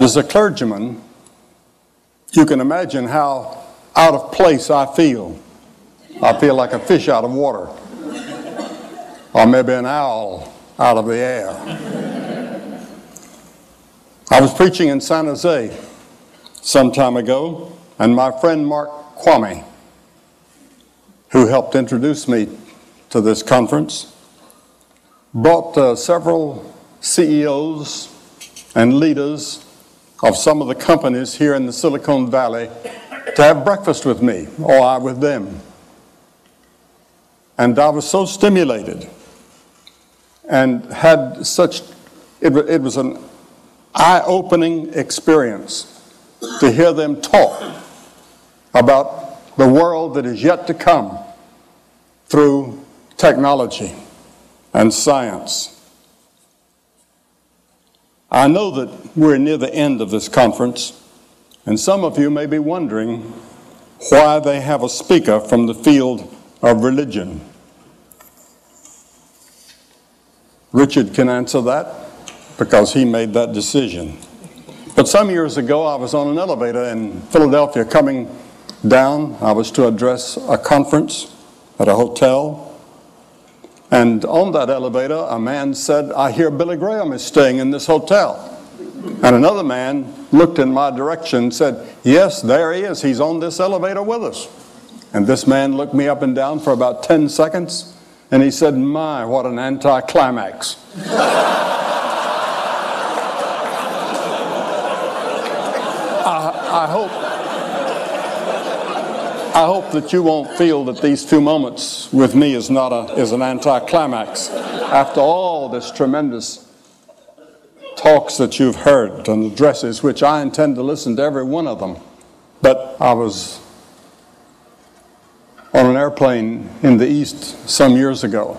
As a clergyman, you can imagine how out of place I feel. I feel like a fish out of water, or maybe an owl out of the air. I was preaching in San Jose some time ago, and my friend Mark Kwame, who helped introduce me to this conference, brought several CEOs and leaders of some of the companies here in the Silicon Valley to have breakfast with me, or I with them. And I was so stimulated and had such, it was an eye-opening experience to hear them talk about the world that is yet to come through technology and science. I know that we're near the end of this conference, and some of you may be wondering why they have a speaker from the field of religion. Richard can answer that because he made that decision. But some years ago, I was on an elevator in Philadelphia coming down. I was to address a conference at a hotel. And on that elevator, a man said, "I hear Billy Graham is staying in this hotel." And another man looked in my direction and said, "Yes, there he is. He's on this elevator with us." And this man looked me up and down for about 10 seconds, and he said, "My, what an anticlimax." I hope that you won't feel that these few moments with me is an anticlimax. After all this tremendous talks that you've heard and addresses, which I intend to listen to every one of them. But I was on an airplane in the East some years ago,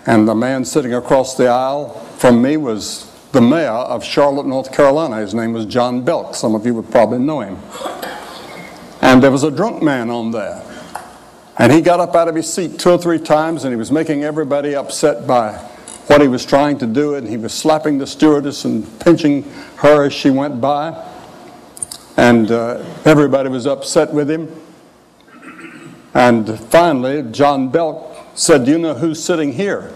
and the man sitting across the aisle from me was the mayor of Charlotte, North Carolina. His name was John Belk. Some of you would probably know him. And there was a drunk man on there. And he got up out of his seat 2 or 3 times, and he was making everybody upset by what he was trying to do, and he was slapping the stewardess and pinching her as she went by. And everybody was upset with him. And finally, John Belk said, "Do you know who's sitting here?"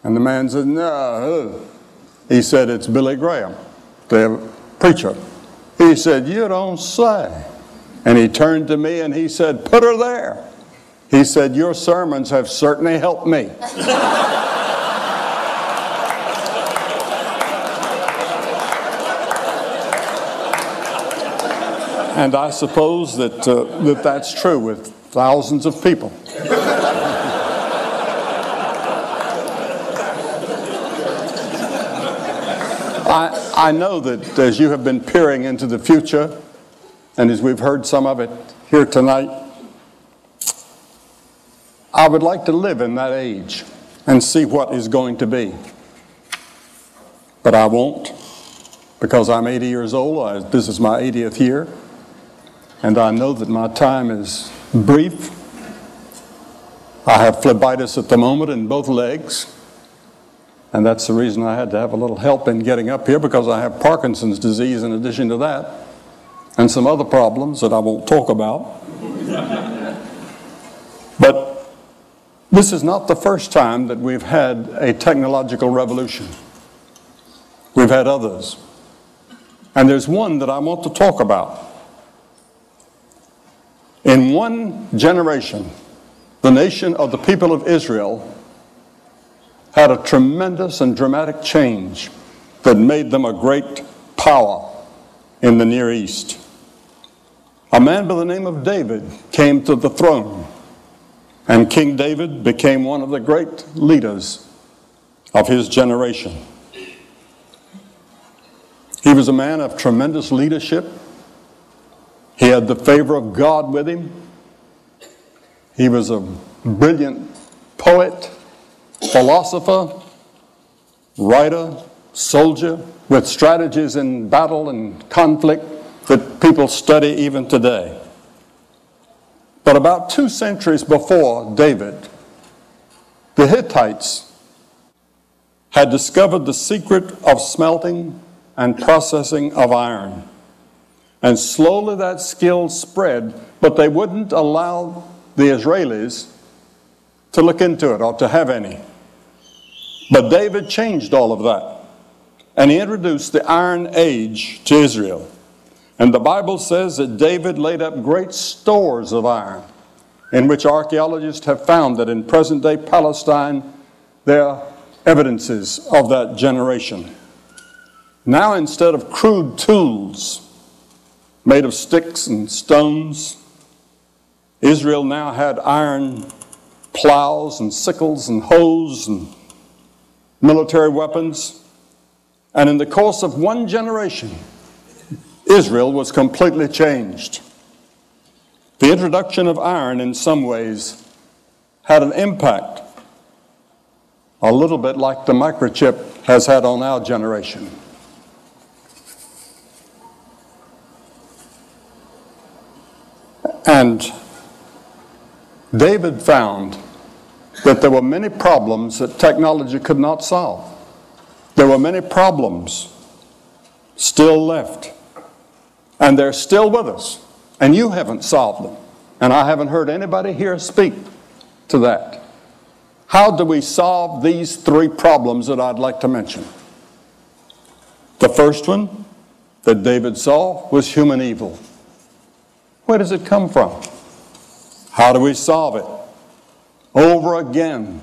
And the man said, "No." He said, "It's Billy Graham, the preacher." He said, "You don't say." And he turned to me and he said, "Put her there." He said, "Your sermons have certainly helped me." And I suppose that that's true with thousands of people. I know that as you have been peering into the future, and as we've heard some of it here tonight, I would like to live in that age and see what is going to be. But I won't, because I'm 80 years old. This is my 80th year, and I know that my time is brief. I have phlebitis at the moment in both legs, and that's the reason I had to have a little help in getting up here, because I have Parkinson's disease in addition to that, and some other problems that I won't talk about. But this is not the first time that we've had a technological revolution. We've had others. And there's one that I want to talk about. In one generation, the nation of the people of Israel had a tremendous and dramatic change that made them a great power in the Near East. A man by the name of David came to the throne, and King David became one of the great leaders of his generation. He was a man of tremendous leadership. He had the favor of God with him. He was a brilliant poet, philosopher, writer, soldier, with strategies in battle and conflict that people study even today. But about 2 centuries before David, the Hittites had discovered the secret of smelting and processing of iron. And slowly that skill spread, but they wouldn't allow the Israelis to look into it or to have any. But David changed all of that. And he introduced the Iron Age to Israel. And the Bible says that David laid up great stores of iron, in which archaeologists have found that in present-day Palestine, there are evidences of that generation. Now, instead of crude tools made of sticks and stones, Israel now had iron plows and sickles and hoes and military weapons. And in the course of one generation, Israel was completely changed. The introduction of iron in some ways had an impact, a little bit like the microchip has had on our generation. And David found that there were many problems that technology could not solve. There were many problems still left. And they're still with us. And you haven't solved them. And I haven't heard anybody here speak to that. How do we solve these three problems that I'd like to mention? The first one that David saw was human evil. Where does it come from? How do we solve it? Over again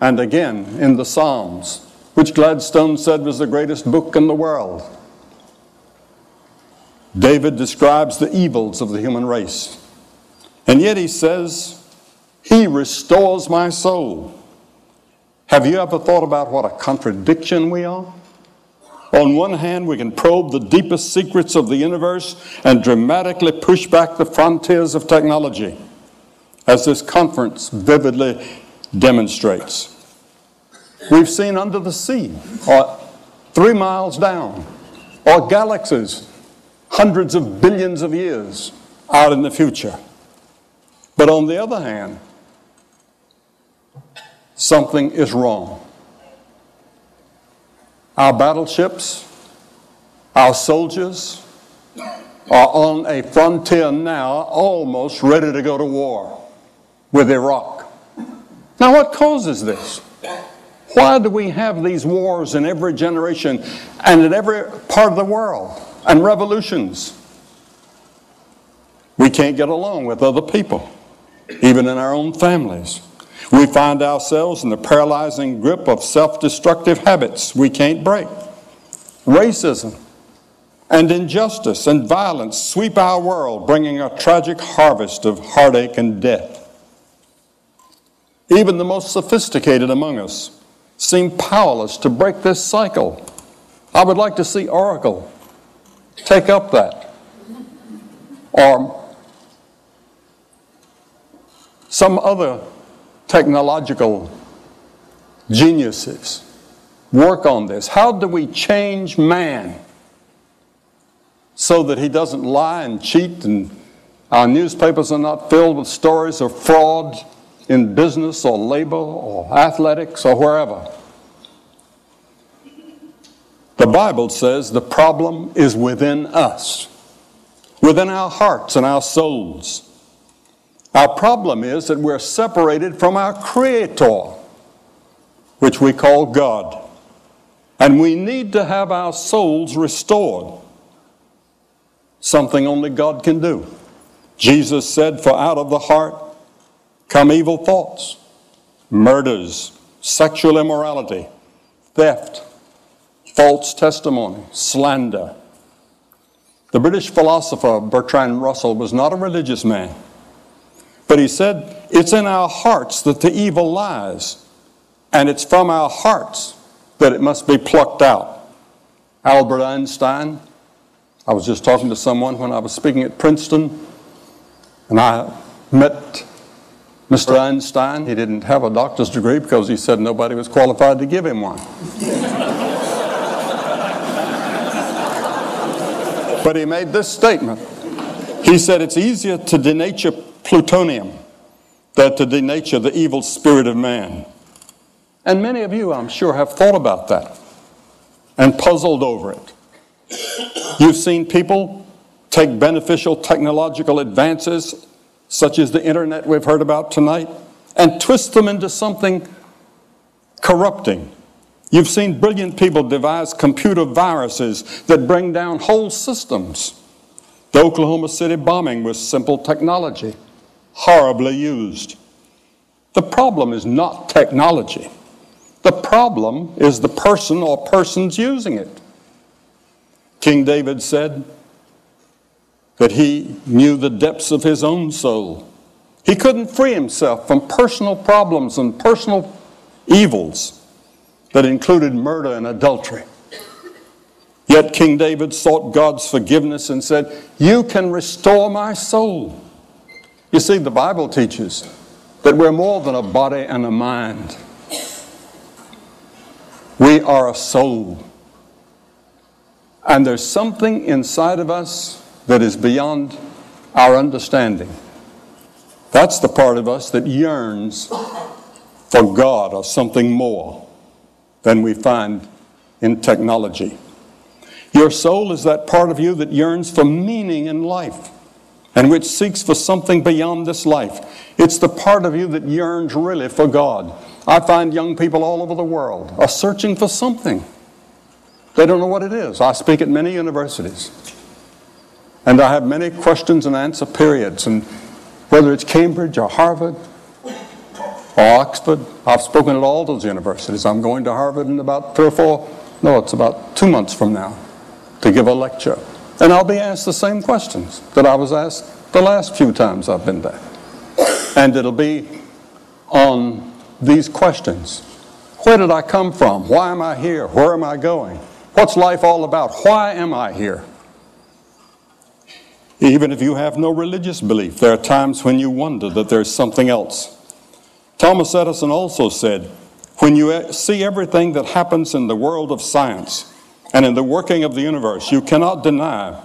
and again in the Psalms, which Gladstone said was the greatest book in the world, David describes the evils of the human race. And yet he says, He restores my soul. Have you ever thought about what a contradiction we are? On one hand, we can probe the deepest secrets of the universe and dramatically push back the frontiers of technology, as this conference vividly demonstrates. We've seen under the sea, or 3 miles down, or galaxies hundreds of billions of years out in the future. But on the other hand, something is wrong. Our battleships, our soldiers are on a frontier now almost ready to go to war with Iraq. Now, what causes this? Why do we have these wars in every generation and in every part of the world, and revolutions? We can't get along with other people, even in our own families. We find ourselves in the paralyzing grip of self-destructive habits we can't break. Racism and injustice and violence sweep our world, bringing a tragic harvest of heartache and death. Even the most sophisticated among us seem powerless to break this cycle. I would like to see Oracle take up that, or some other technological geniuses work on this. How do we change man so that he doesn't lie and cheat, and our newspapers are not filled with stories of fraud in business or labor or athletics or wherever? The Bible says the problem is within us, within our hearts and our souls. Our problem is that we're separated from our Creator, which we call God. And we need to have our souls restored, something only God can do. Jesus said, "For out of the heart come evil thoughts, murders, sexual immorality, theft, false testimony, slander." The British philosopher Bertrand Russell was not a religious man, but he said, it's in our hearts that the evil lies, and it's from our hearts that it must be plucked out. Albert Einstein, I was just talking to someone when I was speaking at Princeton, and I met Mr. Einstein. He didn't have a doctor's degree because he said nobody was qualified to give him one. But he made this statement. He said, it's easier to denature plutonium than to denature the evil spirit of man. And many of you, I'm sure, have thought about that and puzzled over it. You've seen people take beneficial technological advances, such as the internet we've heard about tonight, and twist them into something corrupting. You've seen brilliant people devise computer viruses that bring down whole systems. The Oklahoma City bombing was simple technology, horribly used. The problem is not technology. The problem is the person or persons using it. King David said that he knew the depths of his own soul. He couldn't free himself from personal problems and personal evils that included murder and adultery. Yet King David sought God's forgiveness and said, "You can restore my soul." You see, the Bible teaches that we're more than a body and a mind. We are a soul. And there's something inside of us that is beyond our understanding. That's the part of us that yearns for God or something more than we find in technology. Your soul is that part of you that yearns for meaning in life and which seeks for something beyond this life. It's the part of you that yearns really for God. I find young people all over the world are searching for something. They don't know what it is. I speak at many universities, and I have many questions and answer periods, and whether it's Cambridge or Harvard or Oxford, I've spoken at all those universities. I'm going to Harvard in about it's about 2 months from now to give a lecture. And I'll be asked the same questions that I was asked the last few times I've been there. And it'll be on these questions. Where did I come from? Why am I here? Where am I going? What's life all about? Why am I here? Even if you have no religious belief, there are times when you wonder that there's something else. Thomas Edison also said, when you see everything that happens in the world of science and in the working of the universe, you cannot deny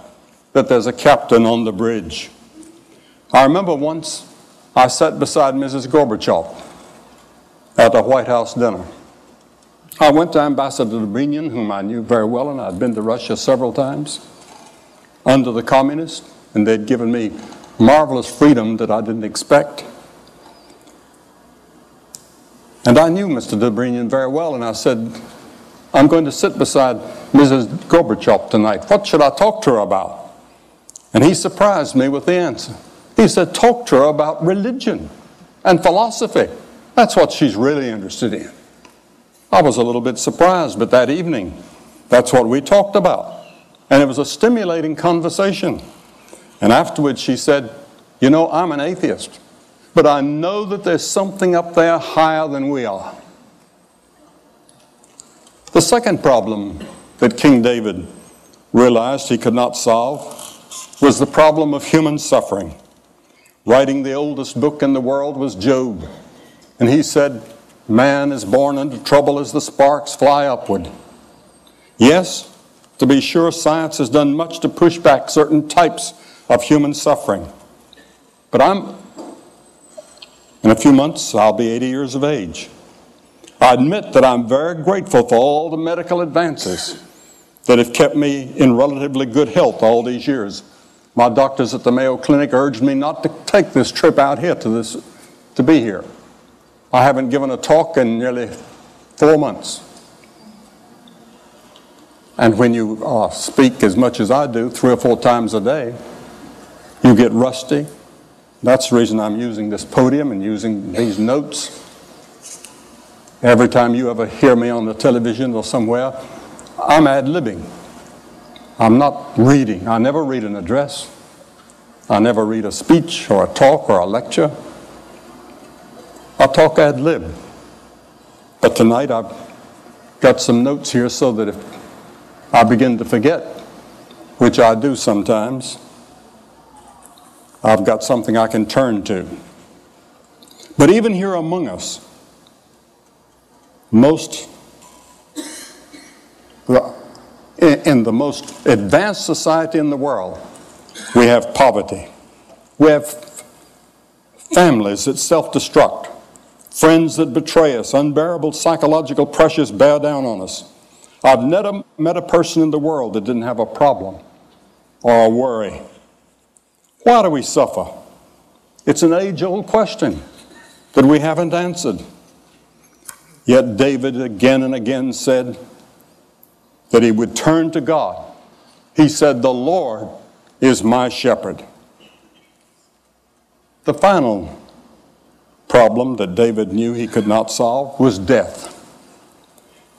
that there's a captain on the bridge. I remember once I sat beside Mrs. Gorbachev at a White House dinner. I went to Ambassador Dobrynin, whom I knew very well, and I'd been to Russia several times, under the communists, and they'd given me marvelous freedom that I didn't expect. And I knew Mr. Dobrynin very well, and I said, I'm going to sit beside Mrs. Gorbachev tonight. What should I talk to her about? And he surprised me with the answer. He said, talk to her about religion and philosophy. That's what she's really interested in. I was a little bit surprised, but that evening, that's what we talked about. And it was a stimulating conversation. And afterwards she said, you know, I'm an atheist, but I know that there's something up there higher than we are. The second problem that King David realized he could not solve was the problem of human suffering. Writing the oldest book in the world was Job. And he said, man is born into trouble as the sparks fly upward. Yes, to be sure, science has done much to push back certain types of human suffering. But in a few months, I'll be 80 years of age. I admit that I'm very grateful for all the medical advances that have kept me in relatively good health all these years. My doctors at the Mayo Clinic urged me not to take this trip out here to be here. I haven't given a talk in nearly 4 months. And when you speak as much as I do, 3 or 4 times a day, you get rusty. That's the reason I'm using this podium and using these notes. Every time you ever hear me on the television or somewhere, I'm ad-libbing. I'm not reading. I never read an address. I never read a speech or a talk or a lecture. I talk ad lib. But tonight I've got some notes here so that if I begin to forget, which I do sometimes, I've got something I can turn to. But even here among us, in the most advanced society in the world, we have poverty. We have families that self-destruct, friends that betray us, unbearable psychological pressures bear down on us. I've never met a person in the world that didn't have a problem or a worry. Why do we suffer? It's an age-old question that we haven't answered. Yet David again and again said that he would turn to God. He said, "The Lord is my shepherd." The final problem that David knew he could not solve was death.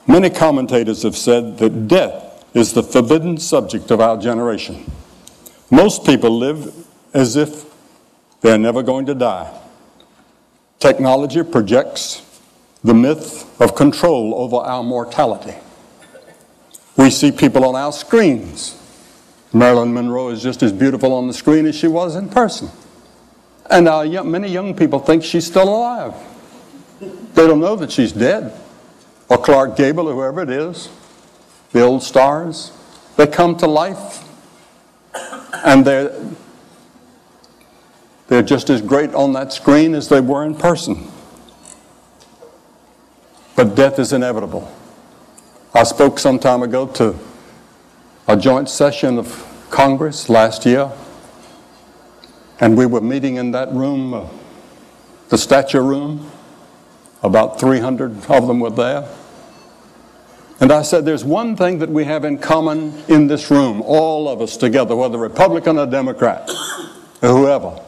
Many commentators have said that death is the forbidden subject of our generation. Most people live as if they're never going to die. Technology projects the myth of control over our mortality. We see people on our screens. Marilyn Monroe is just as beautiful on the screen as she was in person. And many young people think she's still alive. They don't know that she's dead. Or Clark Gable, or whoever it is, the old stars. They come to life, and they're just as great on that screen as they were in person. But death is inevitable. I spoke some time ago to a joint session of Congress last year, and we were meeting in that room, the stature room. About 300 of them were there. And I said, there's one thing that we have in common in this room, all of us together, whether Republican or Democrat, or whoever.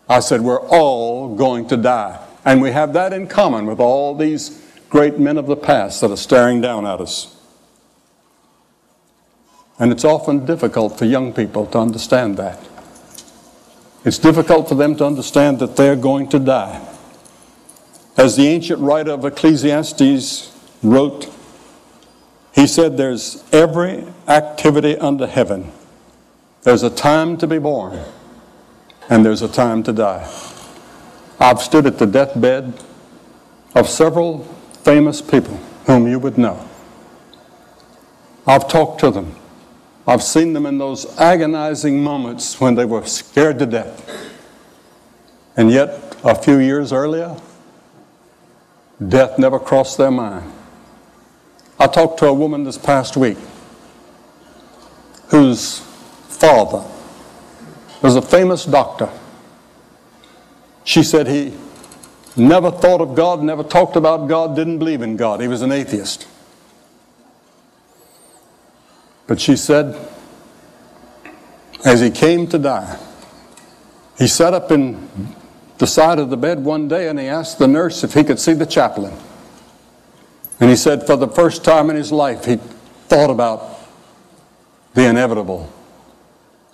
I said, we're all going to die. And we have that in common with all these great men of the past that are staring down at us. And it's often difficult for young people to understand that. It's difficult for them to understand that they're going to die. As the ancient writer of Ecclesiastes wrote, he said, there's every activity under heaven. There's a time to be born, and there's a time to die. I've stood at the deathbed of several famous people whom you would know. I've talked to them. I've seen them in those agonizing moments when they were scared to death. And yet, a few years earlier, death never crossed their mind. I talked to a woman this past week whose father was a famous doctor. She said he never thought of God, never talked about God, didn't believe in God. He was an atheist. But she said, as he came to die, he sat up in the side of the bed one day and he asked the nurse if he could see the chaplain. And he said for the first time in his life he thought about the inevitable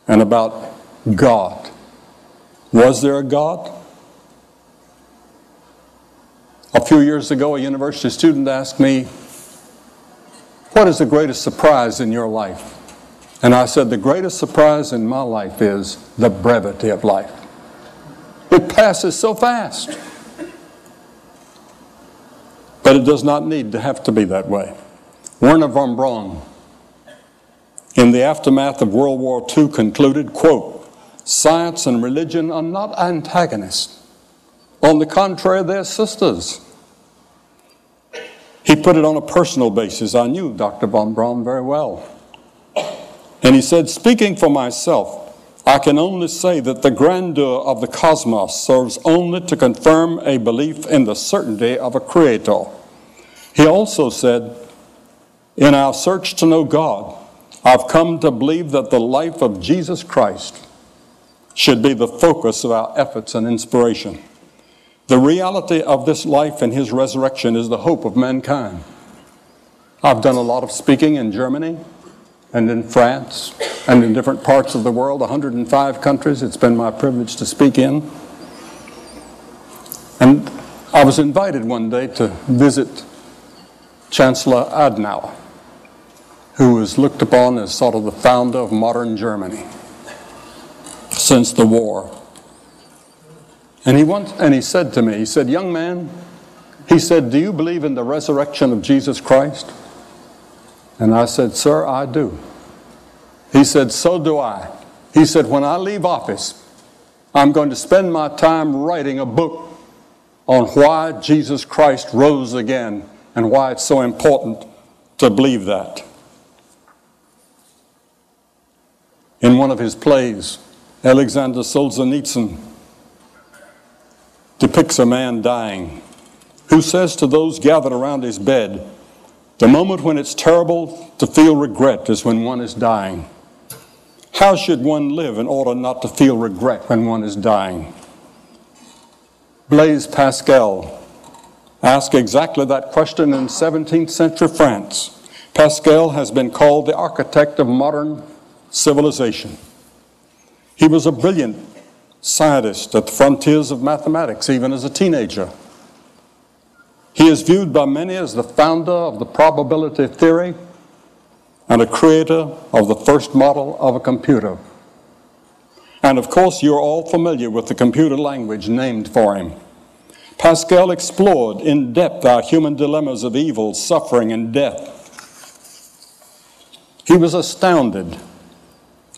and about God. Was there a God? A few years ago, a university student asked me, what is the greatest surprise in your life? And I said, the greatest surprise in my life is the brevity of life. It passes so fast. But it does not need to have to be that way. Werner von Braun, in the aftermath of World War II, concluded, quote, science and religion are not antagonists. On the contrary, they're sisters. He put it on a personal basis. I knew Dr. von Braun very well. And he said, speaking for myself, I can only say that the grandeur of the cosmos serves only to confirm a belief in the certainty of a creator. He also said, in our search to know God, I've come to believe that the life of Jesus Christ should be the focus of our efforts and inspiration. The reality of this life and his resurrection is the hope of mankind. I've done a lot of speaking in Germany and in France and in different parts of the world, 105 countries it's been my privilege to speak in. And I was invited one day to visit Chancellor Adenauer, who was looked upon as sort of the founder of modern Germany since the war. And he said to me, he said, young man, he said, do you believe in the resurrection of Jesus Christ? And I said, sir, I do. He said, so do I. He said, when I leave office, I'm going to spend my time writing a book on why Jesus Christ rose again and why it's so important to believe that. In one of his plays, Alexander Solzhenitsyn depicts a man dying who says to those gathered around his bed, "The moment when it's terrible to feel regret is when one is dying. How should one live in order not to feel regret when one is dying?" Blaise Pascal asked exactly that question in 17th century France. Pascal has been called the architect of modern civilization. He was a brilliant scientist at the frontiers of mathematics, even as a teenager. He is viewed by many as the founder of the probability theory and a creator of the first model of a computer. And of course, you're all familiar with the computer language named for him. Pascal explored in depth our human dilemmas of evil, suffering, and death. He was astounded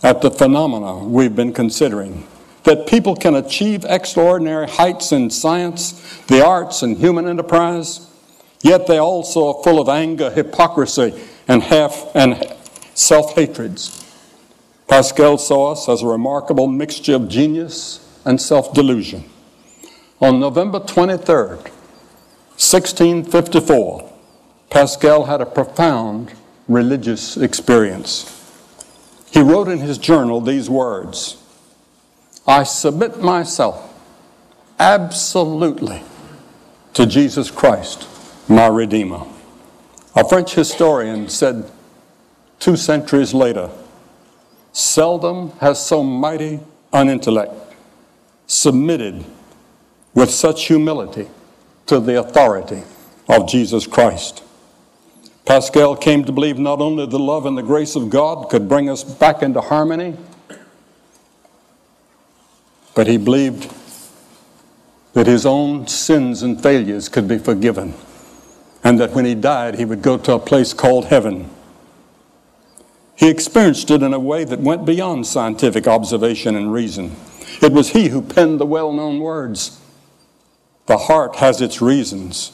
at the phenomena we've been considering, that people can achieve extraordinary heights in science, the arts, and human enterprise, yet they also are full of anger, hypocrisy, and self-hatreds. Pascal saw us as a remarkable mixture of genius and self-delusion. On November 23rd, 1654, Pascal had a profound religious experience. He wrote in his journal these words, "I submit myself absolutely to Jesus Christ, my Redeemer." A French historian said 2 centuries later, "Seldom has so mighty an intellect submitted with such humility to the authority of Jesus Christ." Pascal came to believe not only the love and the grace of God could bring us back into harmony, but he believed that his own sins and failures could be forgiven, and that when he died, he would go to a place called heaven. He experienced it in a way that went beyond scientific observation and reason. It was he who penned the well-known words, "The heart has its reasons,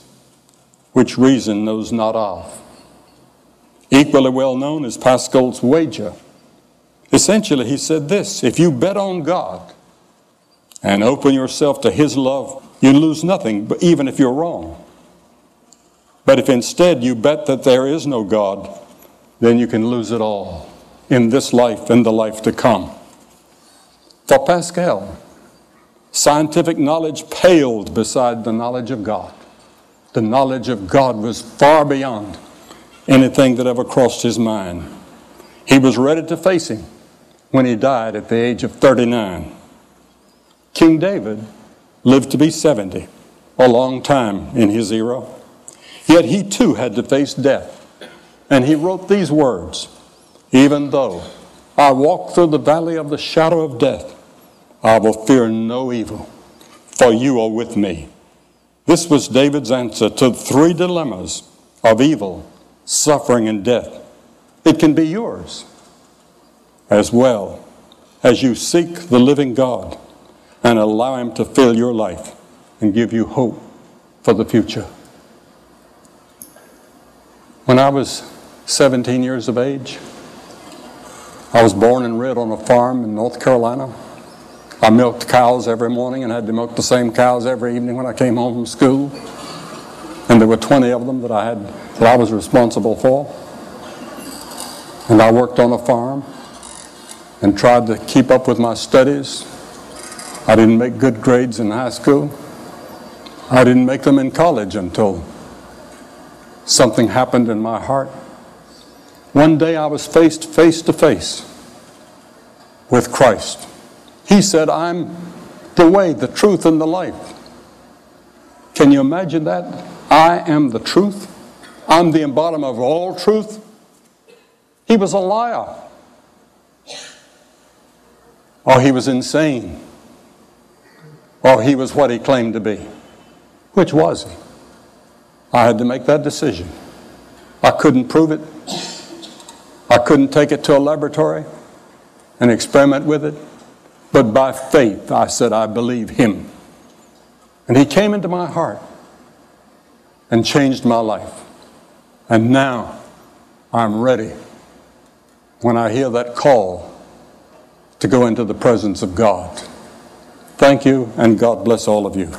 which reason knows not of." Equally well known is Pascal's wager. Essentially, he said this: if you bet on God and open yourself to his love, you lose nothing, even if you're wrong. But if instead you bet that there is no God, then you can lose it all in this life and the life to come. For Pascal, scientific knowledge paled beside the knowledge of God. The knowledge of God was far beyond anything that ever crossed his mind. He was ready to face him when he died at the age of 39. King David lived to be 70, a long time in his era. Yet he too had to face death. And he wrote these words, "Even though I walk through the valley of the shadow of death, I will fear no evil, for you are with me." This was David's answer to the 3 dilemmas of evil, suffering, and death. It can be yours as well as you seek the living God and allow him to fill your life and give you hope for the future. When I was 17 years of age, I was born and reared on a farm in North Carolina. I milked cows every morning and had to milk the same cows every evening when I came home from school. And there were 20 of them that I was responsible for. And I worked on a farm and tried to keep up with my studies. I didn't make good grades in high school. I didn't make them in college until something happened in my heart. One day I was faced face to face with Christ. He said, "I'm the way, the truth, and the life." Can you imagine that? I am the truth. I'm the embodiment of all truth. He was a liar. Or he was insane. Or he was what he claimed to be. Which was he? I had to make that decision. I couldn't prove it. I couldn't take it to a laboratory and experiment with it. But by faith, I said, I believe him. And he came into my heart and changed my life. And now I'm ready when I hear that call to go into the presence of God. Thank you, and God bless all of you.